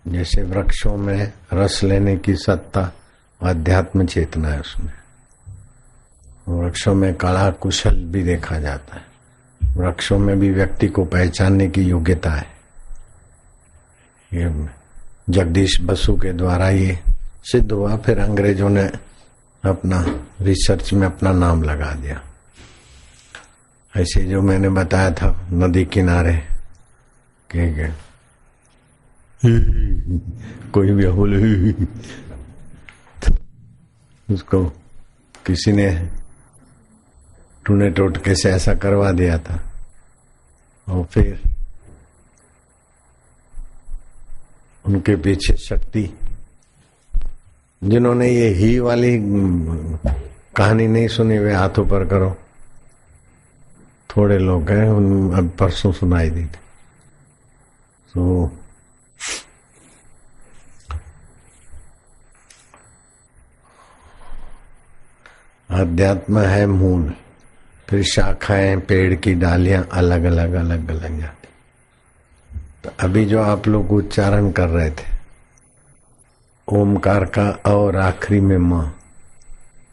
जैसे वृक्षों में रस लेने की सत्ता अध्यात्म चेतना है, उसमें वृक्षों में कला कुशल भी देखा जाता है। वृक्षों में भी व्यक्ति को पहचानने की योग्यता है। ये जगदीश बसु के द्वारा ये सिद्ध हुआ। फिर अंग्रेजों ने अपना रिसर्च में अपना नाम लगा दिया। ऐसे जो मैंने बताया था नदी किनारे के कोई भी बोले उसको किसी ने टूने टोटके से ऐसा करवा दिया था। और फिर उनके पीछे शक्ति, जिन्होंने ये ही वाली कहानी नहीं सुनी वे हाथों पर करो। थोड़े लोग हैं, उन अब परसों सुनाई दी थी। तो अध्यात्म है मूल, फिर शाखाएं पेड़ की डालियां अलग अलग जाती। तो अभी जो आप लोग उच्चारण कर रहे थे ओमकार का और आखिरी में मां,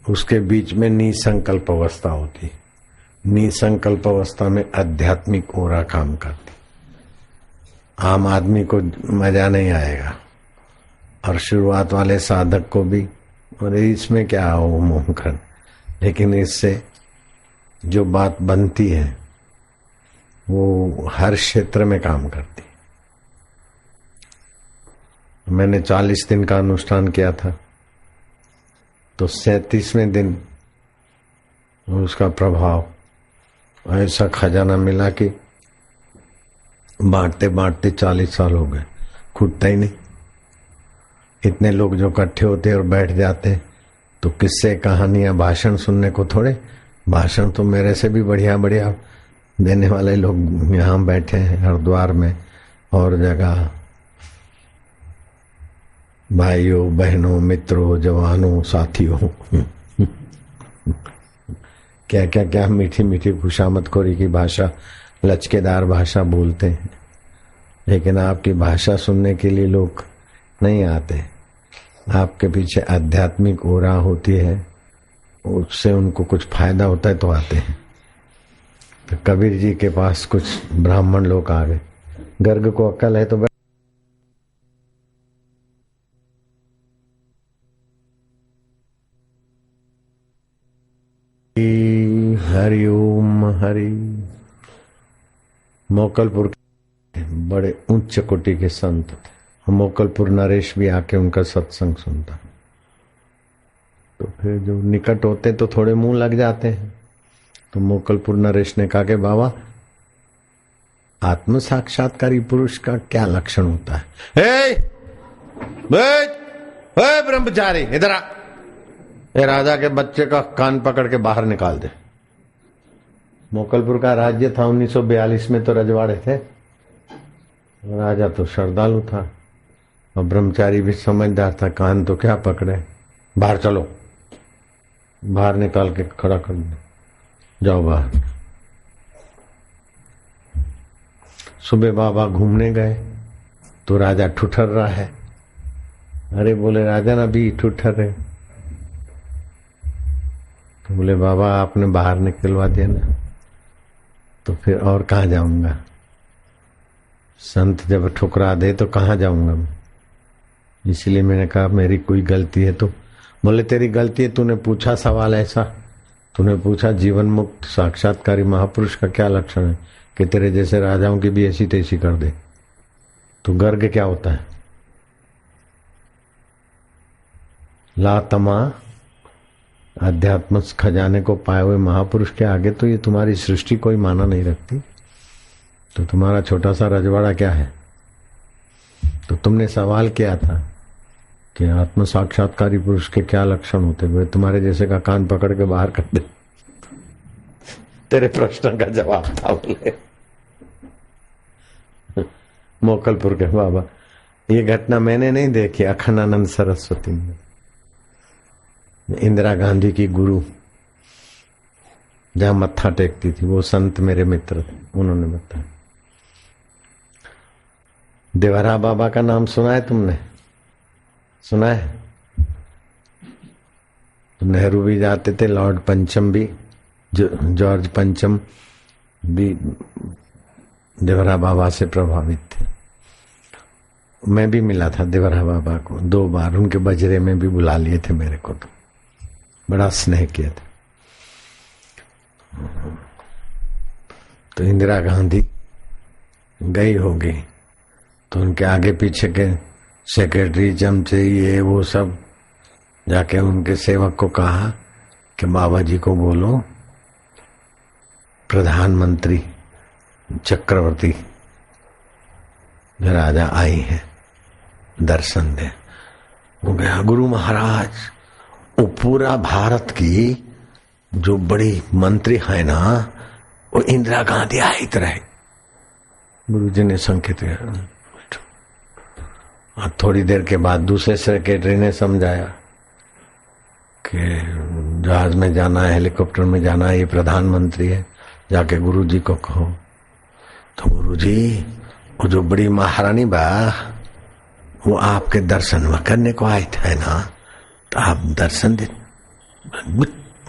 उसके बीच में निसंकल्प अवस्था होती। निसंकल्प अवस्था में आध्यात्मिक ओरा काम करती। आम आदमी को मजा नहीं आएगा और शुरुआत वाले साधक को भी, और इसमें क्या ओम ओमकार, लेकिन इससे जो बात बनती है वो हर क्षेत्र में काम करती। मैंने 40 दिन का अनुष्ठान किया था, तो 37वें दिन उसका प्रभाव ऐसा खजाना मिला कि बांटते बांटते 40 साल हो गए, खुटता ही नहीं। इतने लोग जो इकट्ठे होते और बैठ जाते तो किस्से कहानियां भाषण सुनने को थोड़े। भाषण तो मेरे से भी बढ़िया बढ़िया देने वाले लोग यहाँ बैठे हैं हरिद्वार में और जगह। भाइयों बहनों मित्रों जवानों साथियों क्या क्या क्या मीठी मीठी खुशामदखोरी की भाषा, लचकेदार भाषा बोलते हैं, लेकिन आपकी भाषा सुनने के लिए लोग नहीं आते। आपके पीछे आध्यात्मिक ओरा होती है, उससे उनको कुछ फायदा होता है तो आते हैं। तो कबीर जी के पास कुछ ब्राह्मण लोग आ गए। गर्ग को अक्ल है तो हरिओम हरि। मोकलपुर के बड़े उच्च कोटि के संत थे। मोकलपुर नरेश भी आके उनका सत्संग सुनता। तो फिर जो निकट होते तो थोड़े मुंह लग जाते हैं। तो मोकलपुर नरेश ने कहा कि बाबा आत्म साक्षात्कारी पुरुष का क्या लक्षण होता है? ब्रह्मचारी इधर आ, ये राजा के बच्चे का कान पकड़ के बाहर निकाल दे। मोकलपुर का राज्य था 1942 में, तो रजवाड़े थे। राजा तो श्रद्धालु था और ब्रह्मचारी भी समझदार था। कान तो क्या पकड़े, बाहर चलो। बाहर निकाल के खड़ा कर दो, जाओ बाहर। सुबह बाबा घूमने गए तो राजा ठुठर रहा है। अरे बोले राजा ना भी ठुठर है। तो बोले बाबा आपने बाहर निकलवा दिया ना, तो फिर और कहाँ जाऊंगा? संत जब ठुकरा दे तो कहाँ जाऊंगा मैं? इसलिए मैंने कहा मेरी कोई गलती है तो। बोले तेरी गलती है, तूने पूछा सवाल ऐसा, तूने पूछा जीवन मुक्त साक्षात्कारी महापुरुष का क्या लक्षण है कि तेरे जैसे राजाओं की भी ऐसी तैसी कर दे। तो गर्ग क्या होता है? ला तमा अध्यात्म खजाने को पाए हुए महापुरुष के आगे तो ये तुम्हारी सृष्टि कोई माना नहीं रखती। तो तुम्हारा छोटा सा रजवाड़ा क्या है? तो तुमने सवाल किया था कि आत्म साक्षात्कारी पुरुष के क्या लक्षण होते हुए, तुम्हारे जैसे का कान पकड़ के बाहर कर दे। तेरे प्रश्न का जवाब था। बोले मोकलपुर के बाबा ये घटना मैंने नहीं देखी, अखंडानंद सरस्वती में, इंदिरा गांधी की गुरु जहां मत्था टेकती थी, वो संत मेरे मित्र थे, उन्होंने बताया। देवरा बाबा का नाम सुना है तुमने? सुना है? तो नेहरू भी जाते थे, लॉर्ड पंचम भी, जॉर्ज पंचम भी देवरा बाबा से प्रभावित थे। मैं भी मिला था देवरा बाबा को 2 बार, उनके बजरे में भी बुला लिए थे मेरे को, तो बड़ा स्नेह किया था। तो इंदिरा गांधी गई होगी तो उनके आगे पीछे के सेक्रेटरी, चमचे, ये वो सब जाके उनके सेवक को कहा कि बाबा जी को बोलो प्रधानमंत्री चक्रवर्ती राजा आई है, दर्शन दे। वो गया, गुरु महाराज वो पूरा भारत की जो बड़ी मंत्री है ना, वो इंदिरा गांधी आई रहे। गुरु जी ने संकेत किया। थोड़ी देर के बाद दूसरे सेक्रेटरी ने समझाया कि जहाज में जाना है, हेलीकॉप्टर में जाना है, ये प्रधानमंत्री है, जाके गुरु जी को कहो। तो गुरु जी वो जो बड़ी महारानी बा वो आपके दर्शन में करने को आए थे ना, तो आप दर्शन दे।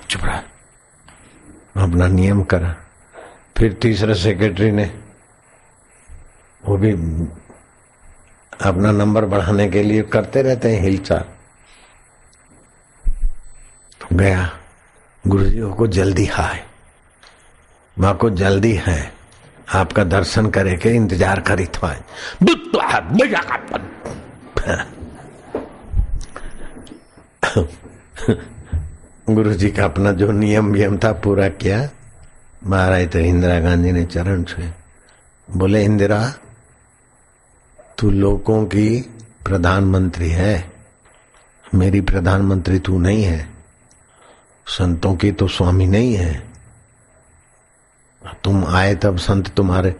चुप रहा, अपना नियम करा। फिर तीसरे सेक्रेटरी ने, वो भी अपना नंबर बढ़ाने के लिए करते रहते हैं हिलचाल, तो गया, गुरुजी को जल्दी है, माँ को जल्दी है, आपका दर्शन करे के इंतजार करी था। गुरुजी का अपना जो नियम था पूरा किया। महाराज तो इंदिरा गांधी ने चरण छुए, बोले इंदिरा तू लोगों की प्रधानमंत्री है, मेरी प्रधानमंत्री तू नहीं है, संतों की तो स्वामी नहीं है। तुम आए तब संत तुम्हारे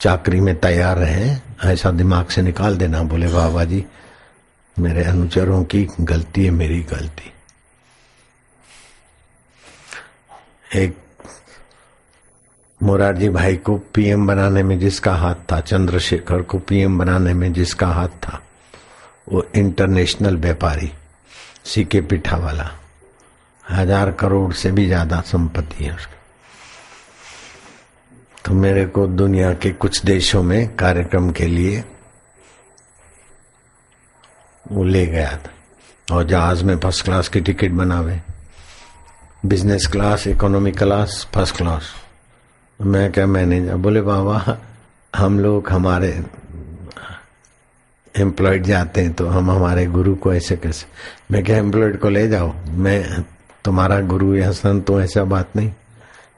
चाकरी में तैयार रहे, ऐसा दिमाग से निकाल देना। बोले बाबा जी मेरे अनुचरों की गलती है, मेरी गलती। एक मोरारजी भाई को पीएम बनाने में जिसका हाथ था, चंद्रशेखर को पीएम बनाने में जिसका हाथ था, वो इंटरनेशनल व्यापारी सीके पिठा वाला, 1000 करोड़ से भी ज्यादा संपत्ति है उसकी। तो मेरे को दुनिया के कुछ देशों में कार्यक्रम के लिए वो ले गया था, और जहाज में फर्स्ट क्लास की टिकट बनावे, business class, economy class, first class. मैं क्या मैनेजर, बोले बाबा हम लोग हमारे एम्प्लॉयड जाते हैं तो हम हमारे गुरु को ऐसे कैसे। मैं क्या एम्प्लॉयड को ले जाओ, मैं तुम्हारा गुरु या संत तो ऐसा बात नहीं।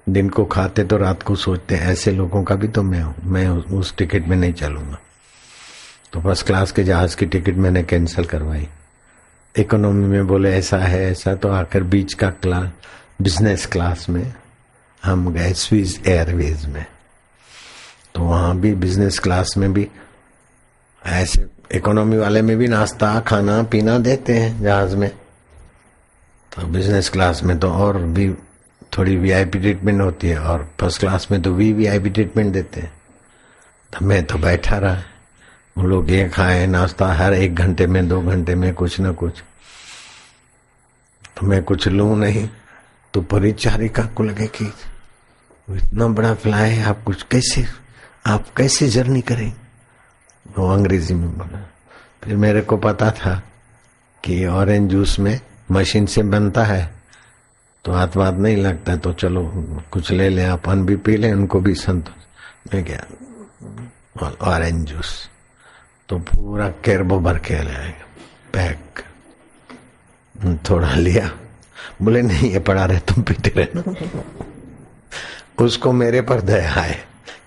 दिन को खाते तो रात को सोचते, ऐसे लोगों का भी तो मैं हूँ, मैं उस टिकट में नहीं चलूंगा। तो फर्स्ट क्लास के जहाज की टिकट मैंने कैंसिल करवाई। इकोनॉमी में बोले ऐसा है ऐसा, तो आकर बीच का क्लास बिजनेस क्लास में हम गए स्विस एयरवेज में। तो वहां भी बिजनेस क्लास में भी ऐसे, इकोनॉमी वाले में भी नाश्ता खाना पीना देते हैं जहाज में, तो बिजनेस क्लास में तो और भी थोड़ी वीआईपी ट्रीटमेंट होती है, और फर्स्ट क्लास में तो वीआईपी ट्रीटमेंट देते हैं। तो मैं तो बैठा रहा, वो लोग ये खाए नाश्ता हर 1 घंटे में 2 घंटे में कुछ न कुछ, तो मैं कुछ लूं नहीं। तो परिचारिका को लगे कि इतना बड़ा फ्लाई आप कुछ कैसे जर्नी करें, वो अंग्रेजी में बोला। फिर मेरे को पता था कि ऑरेंज जूस में मशीन से बनता है तो हाथ वाथ नहीं लगता, तो चलो कुछ ले लें, अपन भी पी लें, उनको भी संतोष। मैं क्या ऑरेंज जूस, तो पूरा कैरबो भर के लाएगा पैक, थोड़ा लिया, बोले नहीं ये पड़ा रहे तुम पीते रहना। उसको मेरे पर दया है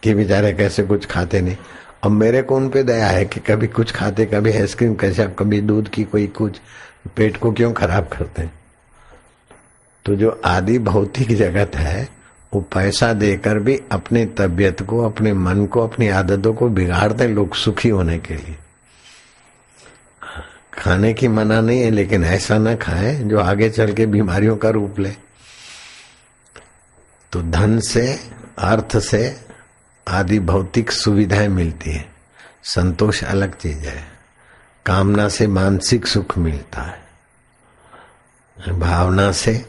कि बेचारे कैसे कुछ खाते नहीं, अब मेरे को उन पे दया है कि कभी कुछ खाते, कभी आइसक्रीम कैसे, कभी दूध की कोई कुछ, पेट को क्यों खराब करते हैं। तो जो आदि भौतिक जगत है वो पैसा देकर भी अपनी तबीयत को, अपने मन को, अपनी आदतों को बिगाड़ते लोग सुखी होने के लिए। खाने की मना नहीं है, लेकिन ऐसा न खाए जो आगे चल के बीमारियों का रूप ले। तो धन से, अर्थ से आदि भौतिक सुविधाएं मिलती है, संतोष अलग चीज है। कामना से मानसिक सुख मिलता है, भावना से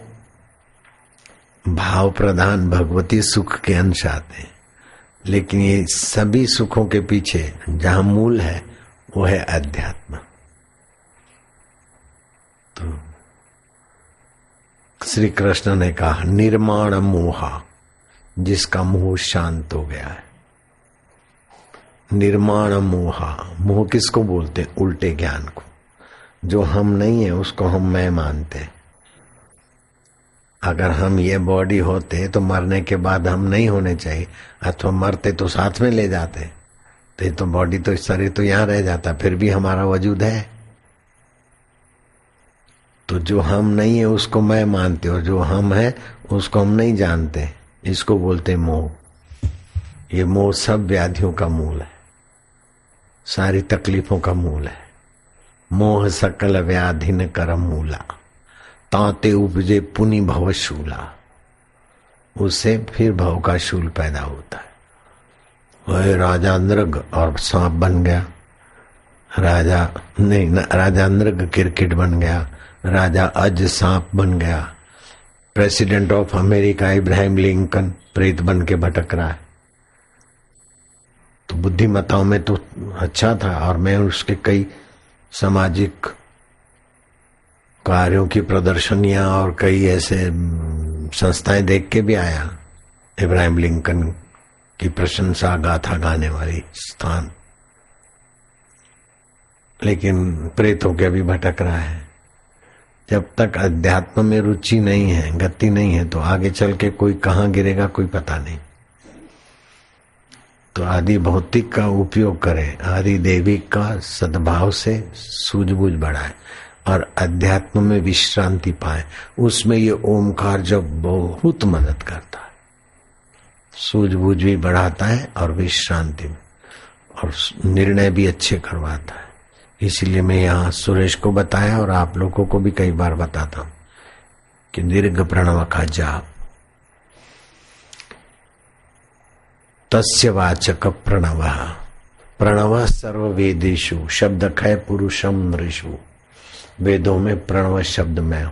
भाव प्रधान भगवती सुख के अंश आते हैं। लेकिन ये सभी सुखों के पीछे जहां मूल है वो है अध्यात्म। तो श्री कृष्ण ने कहा निर्माण मोहा, जिसका मोह शांत हो गया है। निर्माण मोहा, मोह किसको बोलते हैं? उल्टे ज्ञान को। जो हम नहीं है उसको हम मैं मानते हैं। अगर हम ये बॉडी होते तो मरने के बाद हम नहीं होने चाहिए, अथवा मरते तो साथ में ले जाते, तो ये तो बॉडी तो शरीर तो यहां रह जाता, फिर भी हमारा वजूद है। तो जो हम नहीं है उसको मैं मानते, और जो हम है उसको हम नहीं जानते, इसको बोलते मोह। ये मोह सब व्याधियों का मूल है, सारी तकलीफों का मूल है। मोह सकल व्याधि न करम मूला, ताते उपजे पुनि भव शूला। उससे फिर भव का शूल पैदा होता है। वह राजा नृग और सांप बन गया, राजा नृग क्रिकेट बन गया, राजा अज सांप बन गया, president of America Ibrahim Lincoln प्रेत बन के भटक रहा है। तो बुद्धिमत्ताओं में तो अच्छा था, और मैं उसके कई सामाजिक कार्यों की प्रदर्शनियां और कई ऐसे संस्थाएं देख के भी आया। इब्राहिम लिंकन की प्रशंसा गाथा गाने वाली स्थान, लेकिन प्रेतों के अभी भटक रहा है। जब तक अध्यात्म में रुचि नहीं है, गति नहीं है, तो आगे चल के कोई कहाँ गिरेगा कोई पता नहीं। तो आदि भौतिक का उपयोग करें, आदि दैविक का सद्भाव से सूझबूझ बढ़ाए और अध्यात्म में विश्रांति पाए। उसमें ये ओमकार जब बहुत मदद करता है, सूझबूझ भी बढ़ाता है और विश्रांति में, और निर्णय भी अच्छे करवाता है। इसीलिए मैं यहाँ सुरेश को बताया और आप लोगों को भी कई बार बताता हूँ कि दीर्घ प्रणव का जाप, तस्य वाचक प्रणव, प्रणव सर्ववेदेषु शब्द खय पुरुषम नृषु। वेदों में प्रणव शब्द में,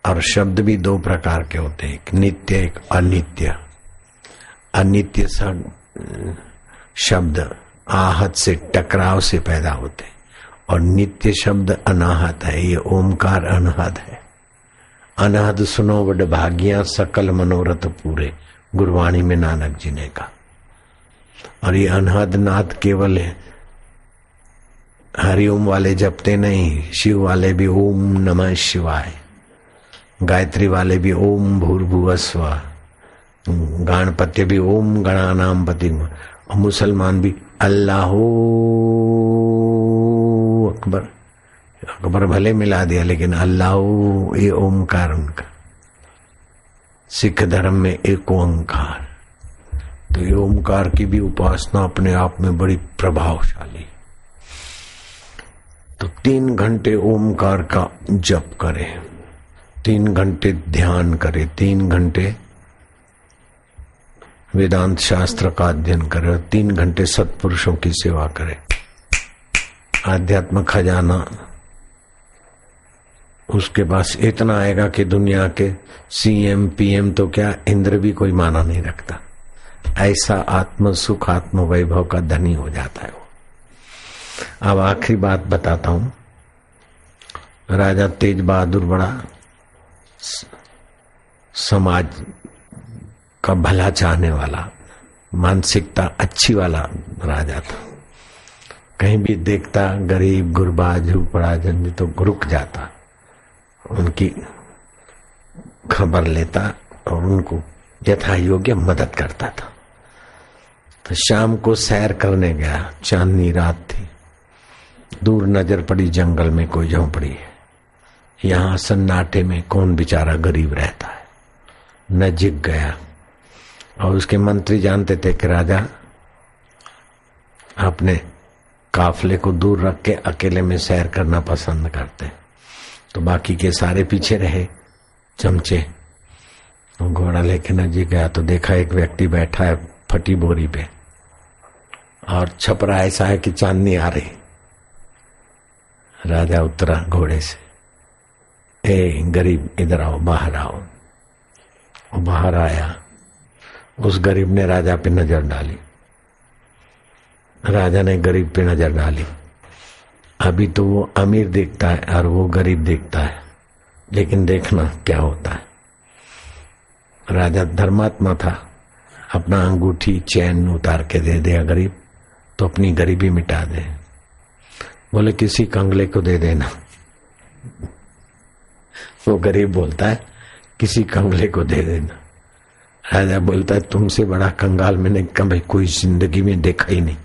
और शब्द भी दो प्रकार के होते हैं, एक नित्य एक अनित्य। अनित्य शब्द आहत से टकराव से पैदा होते, और नित्य शब्द अनाहत है। ये ओमकार अनहद है। अनहद सुनो बड़ भागिया सकल मनोरथ पूरे, गुरवाणी में नानक जी ने कहा। और ये अनहद नाद केवल है, हरिओम वाले जपते नहीं, शिव वाले भी ओम नमः शिवाय, गायत्री वाले भी ओम भूर्भुवस्व, गणपति भी ओम गणानाम पति, और मुसलमान भी अल्लाहू अकबर। अकबर भले मिला दिया, लेकिन अल्लाहू ये ओमकार उनका। सिख धर्म में एक ओंकार, तो ये ओमकार की भी उपासना अपने आप में बड़ी प्रभावशाली। तो 3 घंटे ओमकार का जप करें, 3 घंटे ध्यान करें, 3 घंटे वेदांत शास्त्र का अध्ययन करें, और 3 घंटे सत्पुरुषों की सेवा करें। आध्यात्म खजाना उसके पास इतना आएगा कि दुनिया के सीएम पीएम तो क्या, इंद्र भी कोई माना नहीं रखता। ऐसा आत्म सुख आत्म वैभव का धनी हो जाता है वो। अब आखिरी बात बताता हूं। राजा तेज बहादुर बड़ा समाज का भला चाहने वाला, मानसिकता अच्छी वाला राजा था। कहीं भी देखता गरीब गुरबा झुपड़ा जन तो रुक जाता, उनकी खबर लेता और उनको यथा योग्य मदद करता था। तो शाम को सैर करने गया, चांदनी रात थी, दूर नजर पड़ी जंगल में कोई झोंपड़ी है। यहां सन्नाटे में कौन बेचारा गरीब रहता है। नजीक गया, और उसके मंत्री जानते थे कि राजा अपने काफले को दूर रख के अकेले में सैर करना पसंद करते, तो बाकी के सारे पीछे रहे चमचे। घोड़ा लेके नजीक गया तो देखा एक व्यक्ति बैठा है फटी बोरी पे, और छपरा ऐसा है कि चांदनी आ रही। राजा उतरा घोड़े से, ए गरीब इधर आओ, बाहर आओ। वो बाहर आया। उस गरीब ने राजा पे नजर डाली, राजा ने गरीब पे नजर डाली। अभी तो वो अमीर देखता है और वो गरीब देखता है, लेकिन देखना क्या होता है। राजा धर्मात्मा था, अपना अंगूठी चैन उतार के दे दिया गरीब तो अपनी गरीबी मिटा दे। बोले किसी कंगले को दे देना। वो गरीब बोलता है किसी कंगले को दे देना। राजा बोलता है तुमसे बड़ा कंगाल मैंने कभी कोई जिंदगी में देखा ही नहीं।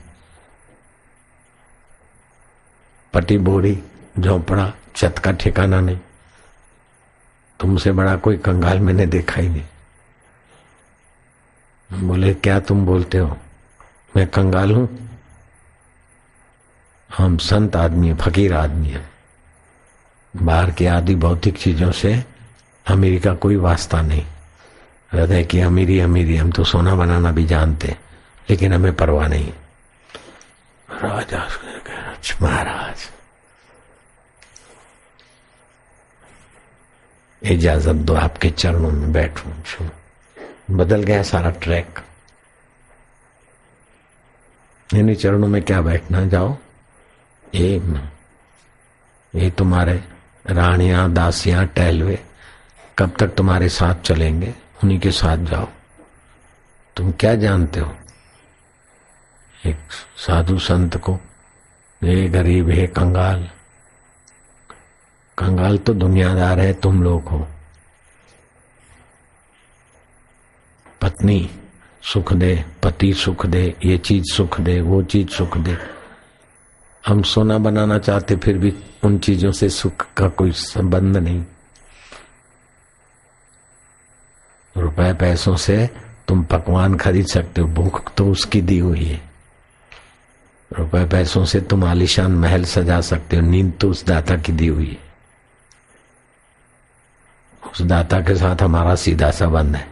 पटी बोरी झोंपड़ा छत का ठिकाना नहीं, तुमसे बड़ा कोई कंगाल मैंने देखा ही नहीं। बोले क्या तुम बोलते हो, मैं कंगाल हूं? हम संत आदमी, फकीर आदमी है। बाहर की आदि भौतिक चीजों से अमीरी का कोई वास्ता नहीं। हृदय की अमीरी अमीरी, हम तो सोना बनाना भी जानते, लेकिन हमें परवाह नहीं। राजा महाराज इजाजत दो, आपके चरणों में बैठूं। बदल गया सारा ट्रैक। इन्हीं चरणों में क्या बैठना, जाओ। ये तुम्हारे रानियां दासियां टहलवे कब तक तुम्हारे साथ चलेंगे, उन्हीं के साथ जाओ। तुम क्या जानते हो एक साधु संत को, ये गरीब है कंगाल। कंगाल तो दुनियादार है, तुम लोग हो। पत्नी सुख दे, पति सुख दे, ये चीज सुख दे, वो चीज सुख दे। हम सोना बनाना चाहते, फिर भी उन चीजों से सुख का कोई संबंध नहीं। रुपए पैसों से तुम पकवान खरीद सकते हो, भूख तो उसकी दी हुई है। रुपए पैसों से तुम आलीशान महल सजा सकते हो, नींद तो उस दाता की दी हुई है। उस दाता के साथ हमारा सीधा संबंध है।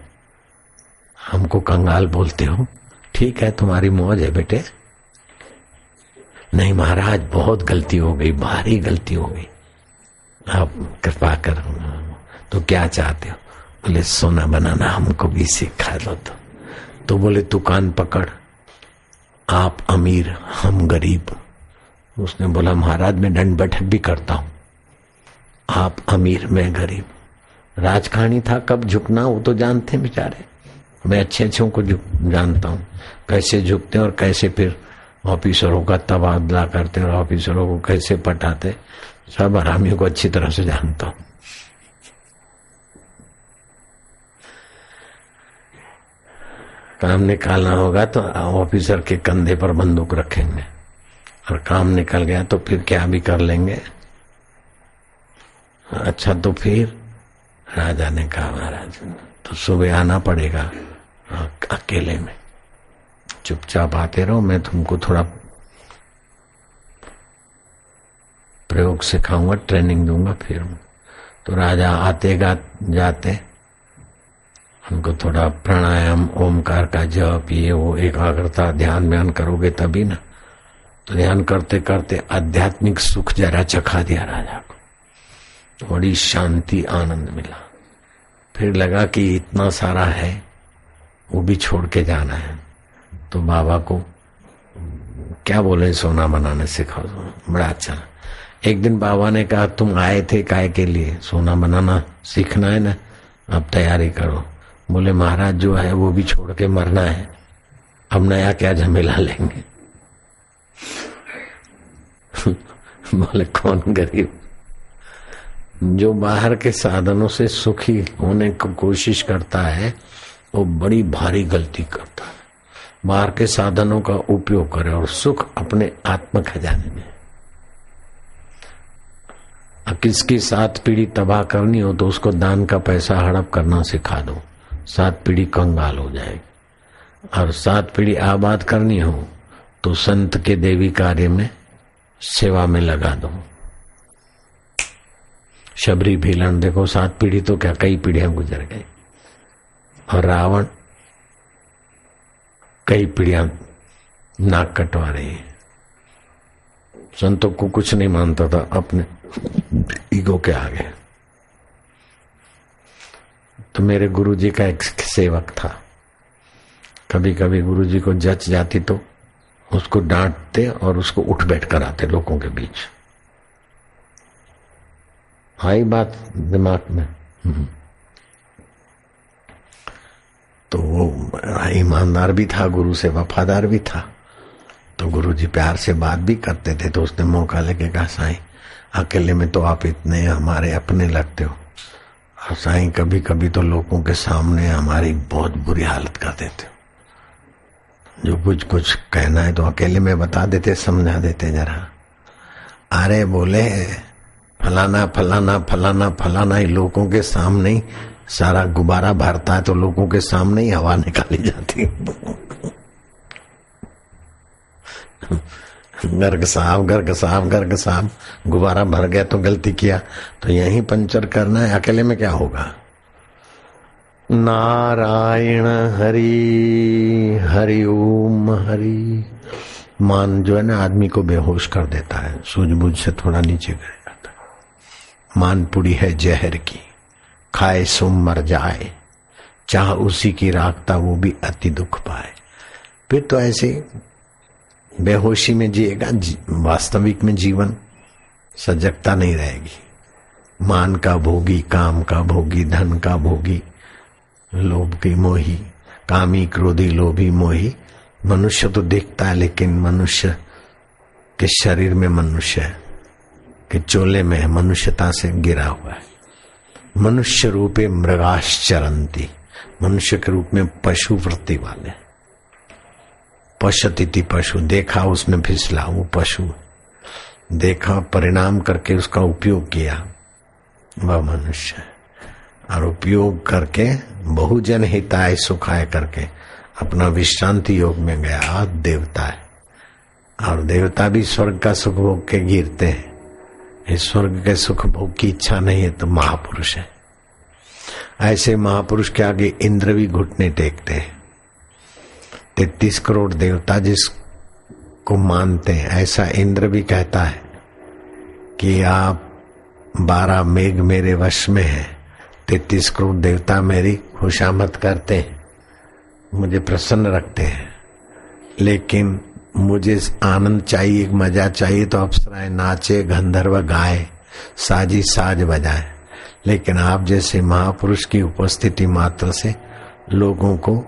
हमको कंगाल बोलते हो, ठीक है तुम्हारी मौज है बेटे। नहीं महाराज बहुत गलती हो गई, भारी गलती हो गई, आप कृपा कर। तो क्या चाहते हो? बोले सोना बनाना हमको भी सिखा दो। तो बोले तू कान पकड़, आप अमीर हम गरीब। उसने बोला महाराज मैं दंड बैठक भी करता हूं, आप अमीर मैं गरीब। राजखानी था, कब झुकना वो तो जानते हैं बेचारे। मैं अच्छे अच्छों को जानता हूं, कैसे झुकते और कैसे फिर ऑफिसरों का तबादला करते और ऑफिसरों को कैसे पटाते, सब हरामियों को अच्छी तरह से जानता हूं। काम निकालना होगा तो ऑफिसर के कंधे पर बंदूक रखेंगे, और काम निकल गया तो फिर क्या भी कर लेंगे। अच्छा तो फिर राजा ने कहा महाराज तो सुबह आना पड़ेगा अकेले में, चुपचाप आते रहो, मैं तुमको थोड़ा प्रयोग सिखाऊंगा, ट्रेनिंग दूंगा। फिर तो राजा आते जाते उनको थोड़ा प्राणायाम ओमकार का जप ये वो एकाग्रता ध्यान व्यान करोगे तभी ना। तो ध्यान करते करते आध्यात्मिक सुख जरा चखा दिया राजा को, बड़ी शांति आनंद मिला। फिर लगा कि इतना सारा है वो भी छोड़ के जाना है, तो बाबा को क्या बोले सोना बनाने सिखाओ, बड़ा अच्छा। एक दिन बाबा ने कहा तुम आए थे काहे के लिए, सोना बनाना सीखना है ना, अब तैयारी करो। बोले महाराज जो है वो भी छोड़ के मरना है, अब नया क्या झमेला लेंगे। बोले कौन गरीब, जो बाहर के साधनों से सुखी होने की कोशिश करता है वो बड़ी भारी गलती करता है। बाहर के साधनों का उपयोग करे और सुख अपने आत्म खजाने में। किसकी 7 पीढ़ी तबाह करनी हो तो उसको दान का पैसा हड़प करना सिखा दो, 7 पीढ़ी कंगाल हो जाएगी। और 7 पीढ़ी आबाद करनी हो तो संत के देवी कार्य में सेवा में लगा दो। शबरी भीलन देखो 7 पीढ़ी तो क्या कई पीढ़ियां गुजर गई, और रावण कई पीढ़ियां नाक कटवा रही है। संतों को कुछ नहीं मानता था अपने ईगो के आगे। तो मेरे गुरुजी का एक सेवक था, कभी कभी गुरुजी को जच जाती तो उसको डांटते और उसको उठ बैठ कराते लोगों के बीच। आई बात दिमाग में। तो वो ईमानदार भी था, गुरु से वफादार भी था। तो गुरुजी प्यार से बात भी करते थे। तो उसने मौका लेके कहा, साईं अकेले में तो आप इतने हमारे अपने लगते हो, और साईं कभी कभी तो लोगों के सामने हमारी बहुत बुरी हालत कर देते हो। जो कुछ कहना है तो अकेले में बता देते, समझा देते जरा। अरे बोले फलाना फलाना फलाना फलाना ही लोगों के सामने ही सारा गुब्बारा भरता है, तो लोगों के सामने ही हवा निकाली जाती है। गर्ग साहब गुब्बारा भर गया तो गलती किया तो यहीं पंचर करना है, अकेले में क्या होगा। नारायण हरि हरि ओम हरि। मान जो है ना आदमी को बेहोश कर देता है, सूझबूझ से थोड़ा नीचे गिर जाता है। मान पुड़ी है जहर की, खाए सो मर जाए, चाह उसी की राखता वो भी अति दुख पाए। फिर तो ऐसे बेहोशी में जिएगा, वास्तविक में जीवन सजगता नहीं रहेगी। मान का भोगी, काम का भोगी, धन का भोगी, लोभ की मोही, कामी क्रोधी लोभी मोही। मनुष्य तो दिखता है लेकिन मनुष्य के शरीर में मनुष्य है, के चोले में है, मनुष्यता से गिरा हुआ है। मनुष्य रूपे मृगाश्चरंती, मनुष्य के रूप में पशु वृत्ति वाले। पशतिति पशु, देखा उसने फिसला, वो पशु। देखा परिणाम करके उसका उपयोग किया, वह मनुष्य है। और उपयोग करके बहुजन हिताय सुखाय करके अपना विश्रांति योग में गया, देवता है। और देवता भी स्वर्ग का सुख भोग के गिरते हैं। इस स्वर्ग के सुख भोग की इच्छा नहीं है तो महापुरुष है। ऐसे महापुरुष के आगे इंद्र भी घुटने टेकते हैं। 33 करोड़ देवता जिसको मानते हैं, ऐसा इंद्र भी कहता है कि आप 12 मेघ मेरे वश में है। 33 करोड़ देवता मेरी खुशामद करते हैं, मुझे प्रसन्न रखते हैं, लेकिन मुझे आनंद चाहिए, मजा चाहिए तो अप्सराएं नाचे, गंधर्व गाए, साजी साज बजाए। लेकिन आप जैसे महापुरुष की उपस्थिति मात्र से लोगों को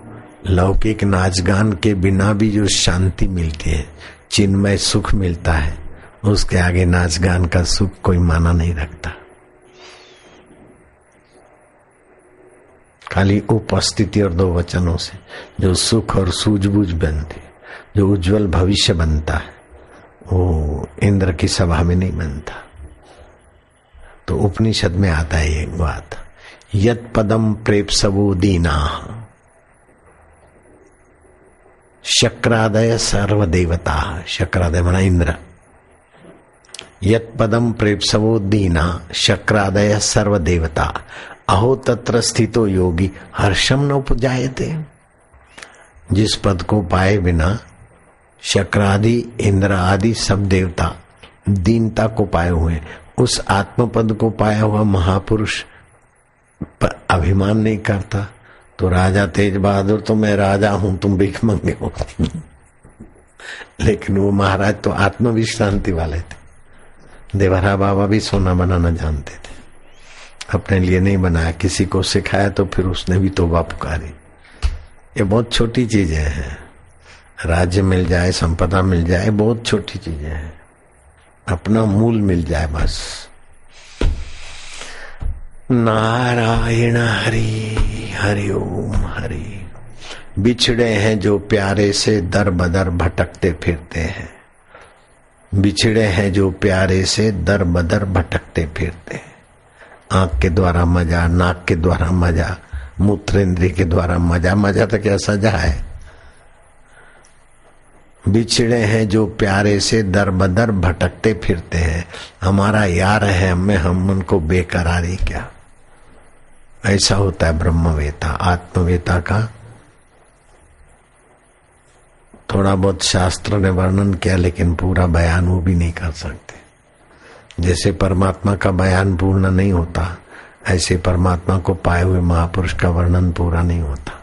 लौकिक नाच गान के बिना भी जो शांति मिलती है, चिन्मय सुख मिलता है, उसके आगे नाच गान का सुख कोई माना नहीं रखता। खाली उपस्थिति और 2 वचनों से जो सुख और सूझबूझ बनती, जो उज्जवल भविष्य बनता है, वो इंद्र की सभा में नहीं बनता। तो उपनिषद में आता है ये बात, यत पदम प्रेप्सवो दीना शक्रादय सर्वदेवता। शक्रादय मना इंद्र। यत पदम प्रेप्सवो दीना शक्रादय सर्वदेवता, अहो तत्र स्थितो योगी हर्षम न उपजायते। जिस पद को पाए बिना शक्रादि इंद्र आदि सब देवता दीनता को पाए हुए, उस आत्म पद को पाया हुआ महापुरुष अभिमान नहीं करता। तो राजा तेज बहादुर तो मैं राजा हूं, तुम भीख मंगे हो। लेकिन वो महाराज तो आत्मविश्रांति वाले थे। देवरा बाबा भी सोना बनाना जानते थे, अपने लिए नहीं बनाया, किसी को सिखाया तो फिर उसने भी तौबा पुकारी। ये बहुत छोटी चीजें हैं। राज्य मिल जाए, संपदा मिल जाए, बहुत छोटी चीजें हैं। अपना मूल मिल जाए बस। नारायण हरि हरि ओम हरि। बिछड़े हैं जो प्यारे से दर बदर भटकते फिरते हैं। बिछड़े हैं जो प्यारे से दर बदर भटकते फिरते हैं। आंख के द्वारा मजा, नाक के द्वारा मजा, मूत्रेंद्रिय के द्वारा मजा। मजा तो क्या सजा है। बिछड़े हैं जो प्यारे से दर बदर भटकते फिरते हैं। हमारा यार है, हम उनको बेकरारी क्या। ऐसा होता है ब्रह्मवेता, आत्मवेता का थोड़ा बहुत शास्त्र ने वर्णन किया, लेकिन पूरा बयान वो भी नहीं कर सकते। जैसे परमात्मा का बयान पूर्ण नहीं होता, ऐसे परमात्मा को पाए हुए महापुरुष का वर्णन पूरा नहीं होता।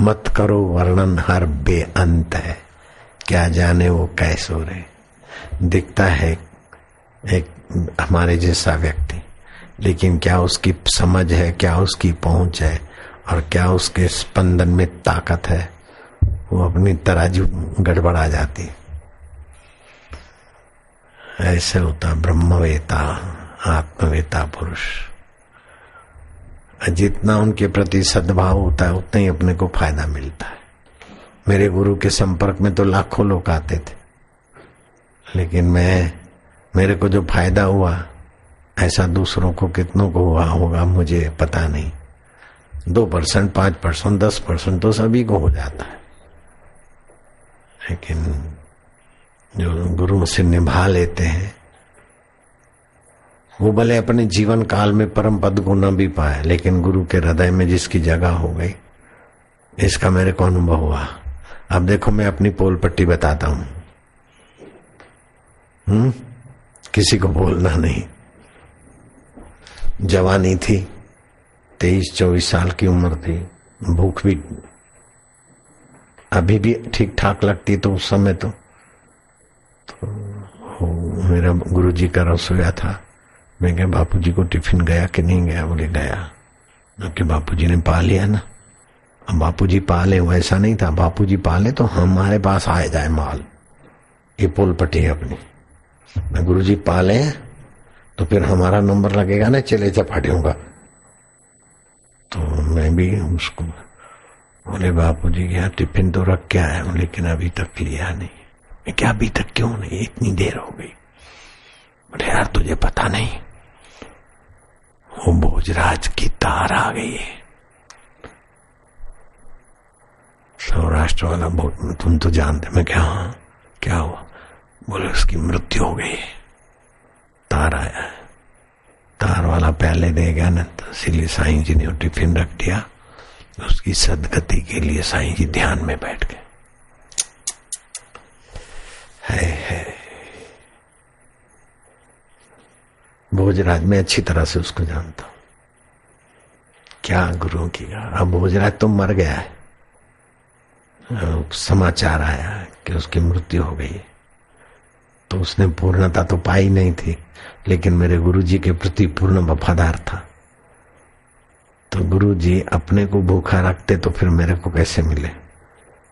मत करो वर्णन हर बेअंत है, क्या जाने वो कैसो रे। दिखता है एक हमारे जैसा व्यक्ति, लेकिन क्या उसकी समझ है, क्या उसकी पहुंच है, और क्या उसके स्पंदन में ताकत है, वो अपनी तराजू गड़बड़ा जाती। ऐसे होता ब्रह्मवेता आत्मवेता पुरुष। जितना उनके प्रति सद्भाव होता है उतना ही अपने को फायदा मिलता है। मेरे गुरु के संपर्क में तो लाखों लोग आते थे, लेकिन मेरे को जो फायदा हुआ ऐसा दूसरों को कितनों को हुआ होगा मुझे पता नहीं। 2%, 5%, 10% तो सभी को हो जाता है, लेकिन जो गुरु से निभा लेते हैं वो भले अपने जीवन काल में परम पद को न भी पाए, लेकिन गुरु के हृदय में जिसकी जगह हो गई, इसका मेरे को अनुभव हुआ। अब देखो मैं अपनी पोल पट्टी बताता हूं, किसी को बोलना नहीं। जवानी थी, 23-24 साल की उम्र थी, भूख भी अभी भी ठीक ठाक लगती, तो उस समय तो मेरा गुरुजी का रसोईया था। मैं क्या बापूजी को टिफिन गया कि नहीं गया? बोले गया। कि बापूजी ने पा लिया ना। अब बापूजी पाले वैसा नहीं था, बापूजी पाले तो हमारे पास आ जाए माल। ये पोल पट्टी है अपनी। मैं गुरुजी पाले तो फिर हमारा नंबर लगेगा ना चले चपाटियों का। तो मैं भी उसको बोले बापूजी क्या टिफिन तो रख के आया हूं, लेकिन अभी तक लिया नहीं। मैं क्या अभी तक क्यों नहीं, इतनी देर हो गई? बोले यार तुझे पता नहीं, वो भोजराज की तार आ गई है। सौराष्ट्र वाला बहुत, तुम तो जानते। मैं क्या? हाँ क्या हुआ? बोले उसकी मृत्यु हो गई है, तार आया है। तार वाला पहले दे गया ना, तो इसीलिए साईं जी ने टिफिन रख दिया। उसकी सदगति के लिए साईं जी ध्यान में बैठ गए। है भोजराज, मैं अच्छी तरह से उसको जानता हूं। क्या गुरु की। अब भोजराज तो मर गया है, समाचार आया कि उसकी मृत्यु हो गई। तो उसने पूर्णता तो पाई नहीं थी, लेकिन मेरे गुरुजी के प्रति पूर्ण वफादार था। तो गुरुजी अपने को भूखा रखते तो फिर मेरे को कैसे मिले?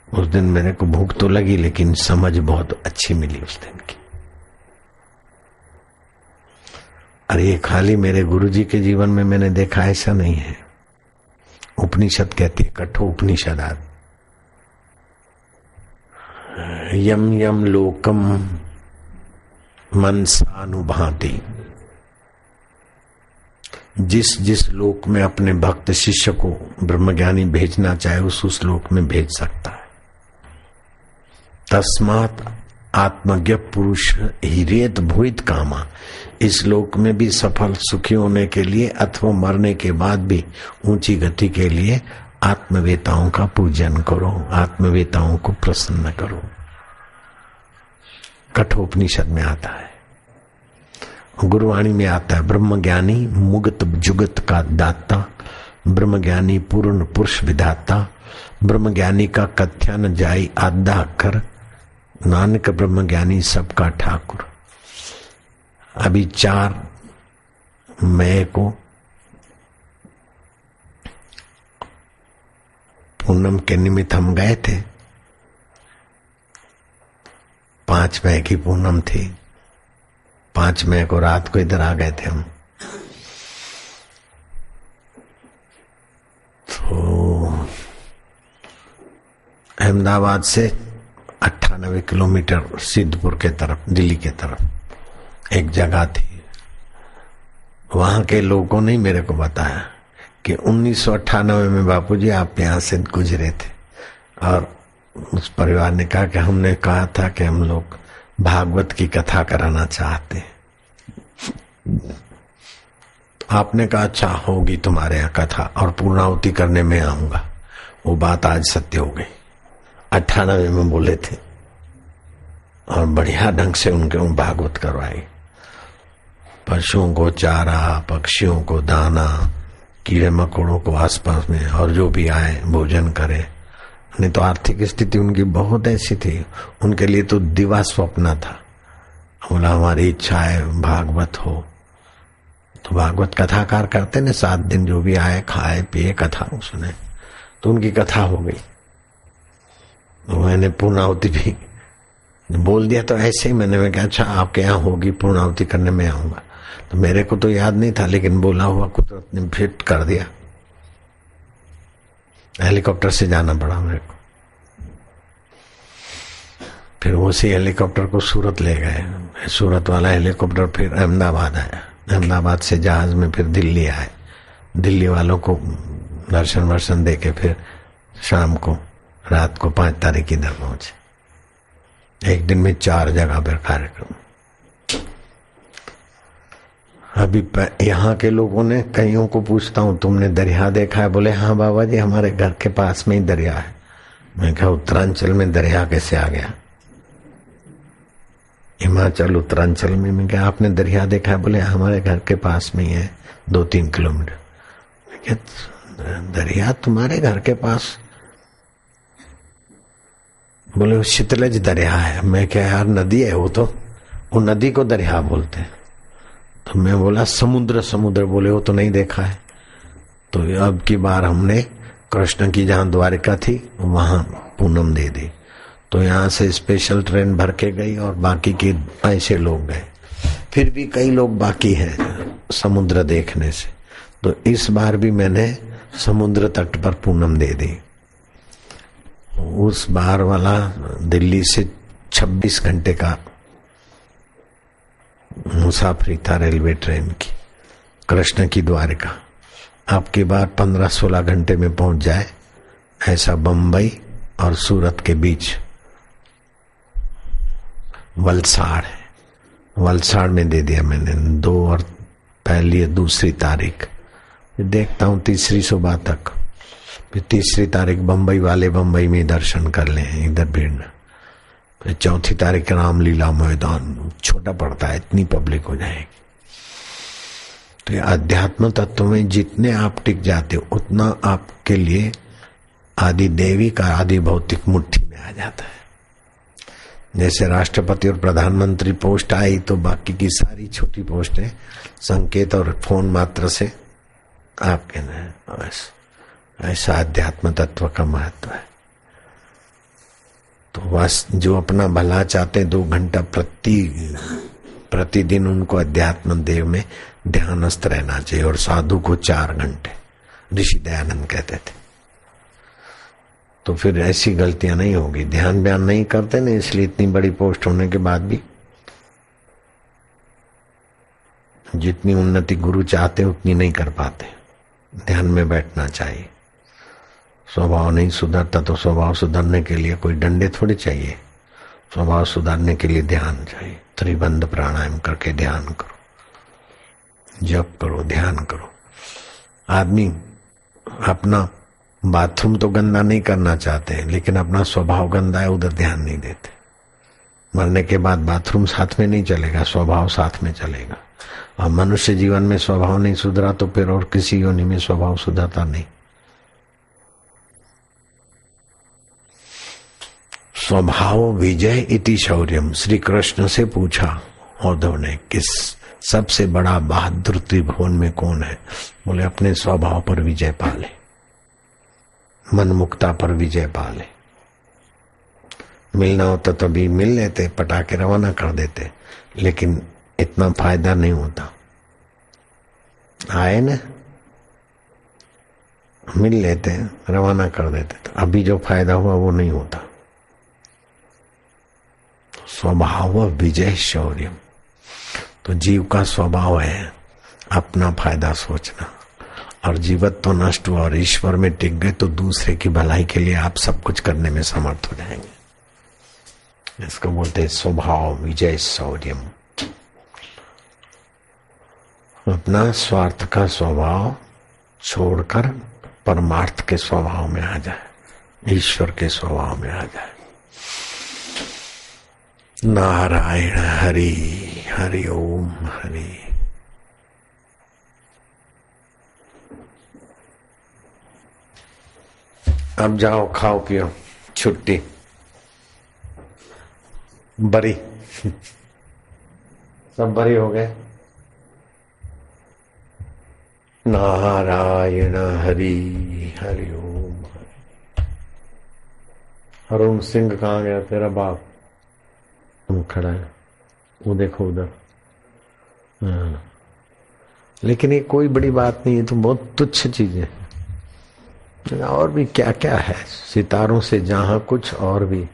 उस दिन मेरे को भूख तो लगी, लेकिन समझ बहुत अच्छी मिली उस दिन की। अरे ये खाली मेरे गुरुजी के जीवन में मैंने देखा, ऐसा नहीं है। उपनिषद कहती है, कठोपनिषद, यम यम लोकम मनसानुभाति। जिस जिस लोक में अपने भक्त शिष्य को ब्रह्मज्ञानी भेजना चाहे उस लोक में भेज सकता है। तस्मात् आत्मज्ञ पुरुष हिरेत भूत कामा। इस लोक में भी सफल सुखी होने के लिए अथवा मरने के बाद भी ऊंची गति के लिए आत्मवेताओं का पूजन करो, आत्मवेताओं को प्रसन्न करो। कठोपनिषद में आता है, गुरुवाणी में आता है, ब्रह्मज्ञानी मुगत जुगत का दाता, ब्रह्मज्ञानी पूर्ण पुरुष विधाता, ब्रह्मज्ञानी का कथ्या न जाई आधा अक्षर, नानक ब्रह्मज्ञानी सबका ठाकुर। अभी 4 मई को पूनम के निमित्त हम गए थे। 5 मई की पूनम थी। 5 मई को रात को इधर आ गए थे हम। तो अहमदाबाद से 98 किलोमीटर सिद्धपुर के तरफ, दिल्ली के तरफ एक जगह थी। वहां के लोगों ने मेरे को बताया कि 1998 में बापूजी आप यहाँ से गुजरे थे, और उस परिवार ने कहा कि हमने कहा था कि हम लोग भागवत की कथा कराना चाहते हैं। आपने कहा अच्छा होगी तुम्हारे यहाँ कथा, और पूर्णाहुति करने में आऊंगा। वो बात आज सत्य हो गई। 98 में बोले थे और बढ़िया ढंग से उनके भागवत करवाई। पशुओं को चारा, पक्षियों को दाना, कीड़े मकोड़ों को आसपास में, और जो भी आए भोजन करे। नहीं तो आर्थिक स्थिति उनकी बहुत ऐसी थी, उनके लिए तो दिवा स्वप्न था। बोला हमारी इच्छा है भागवत हो, तो भागवत कथाकार करते ने 7 दिन जो भी आए खाए पिए कथा सुने, तो उनकी कथा हो गई। तो मैंने पूर्णाहुति भी बोल दिया, तो ऐसे ही मैं कहा अच्छा आपके यहाँ होगी पूर्णाहुति करने में आऊंगा। तो मेरे को तो याद नहीं था, लेकिन बोला हुआ कुदरत ने फिट कर दिया। हेलीकॉप्टर से जाना पड़ा मेरे को। फिर उसी हेलीकॉप्टर को सूरत ले गए। सूरत वाला हेलीकॉप्टर फिर अहमदाबाद आया, अहमदाबाद से जहाज में फिर दिल्ली आए। दिल्ली वालों को दर्शन वर्शन दे के फिर शाम को रात को 5 तारीख इधर पहुंचे। एक दिन में 4 जगह पर कार्यक्रम। अभी यहाँ के लोगों ने, कईयों को पूछता हूँ तुमने दरिया देखा है? बोले हाँ बाबा जी हमारे घर के पास में ही दरिया है। मैं कहा उत्तरांचल में दरिया कैसे आ गया? हिमाचल उत्तरांचल में। मैं कहा आपने दरिया देखा है? बोले हमारे घर के पास में ही है 2-3 किलोमीटर। मैं कहा दरिया तुम्हारे घर के पास? बोले वो शीतलज दरिया है। मैं क्या यार नदी है वो नदी को दरिया बोलते हैं। तो मैं बोला समुद्र समुद्र। बोले वो तो नहीं देखा है। तो अब की बार हमने कृष्ण की जहां द्वारिका थी वहां पूनम दे दी, तो यहाँ से स्पेशल ट्रेन भर के गई और बाकी के ऐसे लोग गए। फिर भी कई लोग बाकी हैं समुद्र देखने से, तो इस बार भी मैंने समुद्र तट पर पूनम दे दी। उस बार वाला दिल्ली से 26 घंटे का मुसाफरी था रेलवे ट्रेन की, कृष्ण की द्वारिका। आपकी बार 15-16 घंटे में पहुंच जाए, ऐसा बंबई और सूरत के बीच वलसाड़ है। वलसाड़ में दे दिया मैंने 2 और पहली 2 तारीख। देखता हूँ 3 सुबह तक। फिर 3 तारीख बंबई वाले बंबई में दर्शन कर लें, इधर भीड़ न। फिर 4 तारीख रामलीला मैदान, छोटा पड़ता है, इतनी पब्लिक हो जाएगी। तो ये अध्यात्म तत्व में जितने आप टिक जाते हो उतना आपके लिए आदि देवी का आदि भौतिक मुट्ठी में आ जाता है। जैसे राष्ट्रपति और प्रधानमंत्री पोस्ट आई तो बाकी की सारी छोटी पोस्टें संकेत और फोन मात्र से आपके न। ऐसा अध्यात्म तत्व का महत्व है। तो बस जो अपना भला चाहते 2 घंटा प्रतिदिन उनको अध्यात्म देव में ध्यानस्थ रहना चाहिए, और साधु को 4 घंटे, ऋषि दयानंद कहते थे। तो फिर ऐसी गलतियां नहीं होगी। ध्यान बयान नहीं करते ना, इसलिए इतनी बड़ी पोस्ट होने के बाद भी जितनी उन्नति गुरु चाहते उतनी नहीं कर पाते। ध्यान में बैठना चाहिए। स्वभाव नहीं सुधरता तो स्वभाव सुधरने के लिए कोई डंडे थोड़ी चाहिए। स्वभाव सुधारने के लिए ध्यान चाहिए। त्रिबंध प्राणायाम करके ध्यान करो, जप करो, ध्यान करो। आदमी अपना बाथरूम तो गंदा नहीं करना चाहते हैं, लेकिन अपना स्वभाव गंदा है, उधर ध्यान नहीं देते। मरने के बाद बाथरूम साथ में नहीं चलेगा, स्वभाव साथ में चलेगा। और मनुष्य जीवन में स्वभाव नहीं सुधरा तो फिर और किसी योनि में स्वभाव सुधरता नहीं। स्वभाव विजय इति शौर्यम। श्री कृष्ण से पूछा उद्धव ने, किस सबसे बड़ा बहादुर त्रिभुवन में कौन है? बोले अपने स्वभाव पर विजय पाले, मनमुक्ता पर विजय पाले। मिलना होता तो भी मिल लेते, पटाके रवाना कर देते, लेकिन इतना फायदा नहीं होता। आए न मिल लेते, रवाना कर देते, तो अभी जो फायदा हुआ वो नहीं होता। स्वभाव विजय शौर्यम। तो जीव का स्वभाव है अपना फायदा सोचना, और जीवत तो नष्ट हुआ और ईश्वर में टिक गए तो दूसरे की भलाई के लिए आप सब कुछ करने में समर्थ हो जाएंगे। इसको बोलते हैं स्वभाव विजय शौर्यम। अपना स्वार्थ का स्वभाव छोड़कर परमार्थ के स्वभाव में आ जाए, ईश्वर के स्वभाव में आ जाए। नारायण हरि हरि ओम हरि। अब जाओ खाओ पियो, छुट्टी बरी सब बरी हो गए। नारायण हरि हरि ओम। अरुण सिंह कहाँ गया तेरा बाप? तुम खड़ा है, वो देखो उधर। हाँ। लेकिन ये कोई बड़ी बात नहीं है, तो बहुत तुच्छ चीजें हैं। और भी क्या क्या है, सितारों से जहां कुछ और भी,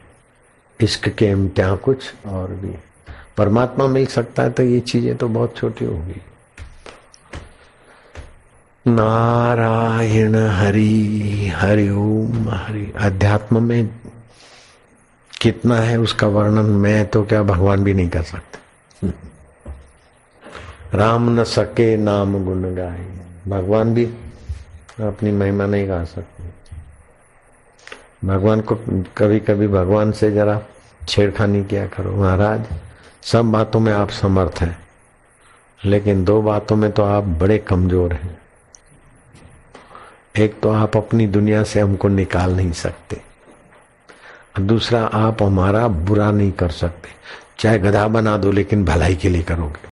इश्क के इम्तिहान कुछ और भी। परमात्मा मिल सकता है तो ये चीजें तो बहुत छोटी होगी। नारायण हरि हरि ओम हरि। अध्यात्म में कितना है उसका वर्णन मैं तो क्या भगवान भी नहीं कर सकते। राम न सके नाम गुण गाए, भगवान भी अपनी महिमा नहीं गा सकते। भगवान को कभी कभी भगवान से जरा छेड़खानी किया करो, महाराज सब बातों में आप समर्थ हैं, लेकिन दो बातों में तो आप बड़े कमजोर हैं। एक तो आप अपनी दुनिया से हमको निकाल नहीं सकते, दूसरा आप हमारा बुरा नहीं कर सकते। चाहे गधा बना दो लेकिन भलाई के लिए करोगे।